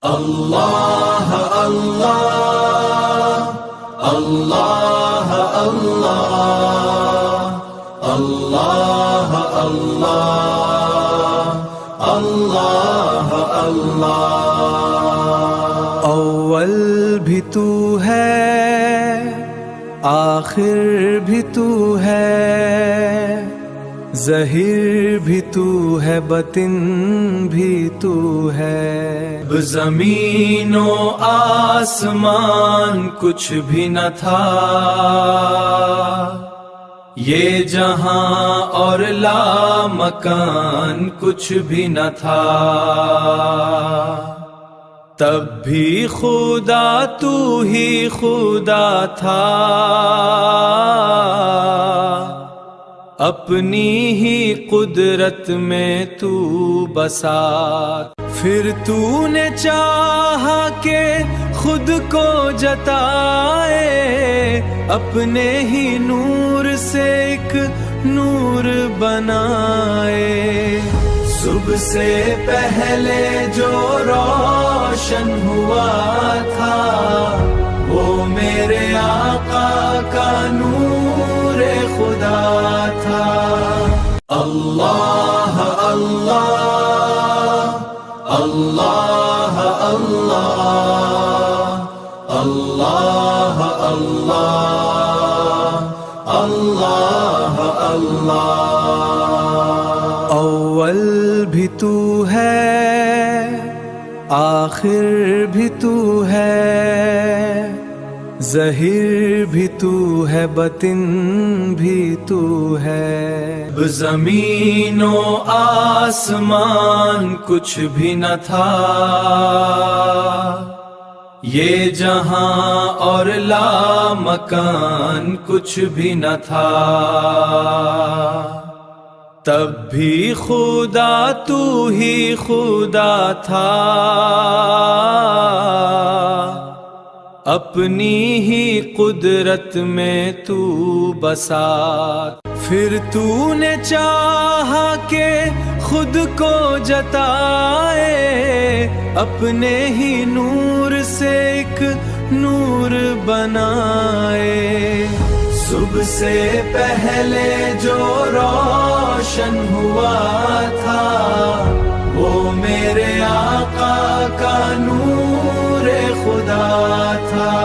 اللہ اللہ اللہ اللہ اللہ اللہ اللہ اللہ۔ اول بھی تو ہے، آخر بھی تو ہے، ظاہر بھی تو ہے، باطن بھی تو ہے۔ زمین و آسمان کچھ بھی نہ تھا، یہ جہاں اور لا مکان کچھ بھی نہ تھا، تب بھی خدا تو ہی خدا تھا، اپنی ہی قدرت میں تو بسا۔ پھر تو نے چاہا کہ خود کو جتائے، اپنے ہی نور سے ایک نور بنائے۔ صبح سے پہلے جو روشن ہوا تھا، وہ میرے آقا کا نور خدا تھا۔ اللہ اللہ اللہ اللہ اللہ اللہ اللہ اللہ۔ اول بھی تو ہے، آخر بھی تو ہے، ظاہر بھی تو ہے، باطن بھی تو ہے۔ زمین و آسمان کچھ بھی نہ تھا، یہ جہاں اور لا مکان کچھ بھی نہ تھا، تب بھی خدا تو ہی خدا تھا، اپنی ہی قدرت میں تو بسا۔ پھر تو نے چاہا کہ خود کو جتائے، اپنے ہی نور سے ایک نور بنائے۔ صبح سے پہلے جو روشن ہوا تھا، وہ میرے آقا کا نور خدا تھا۔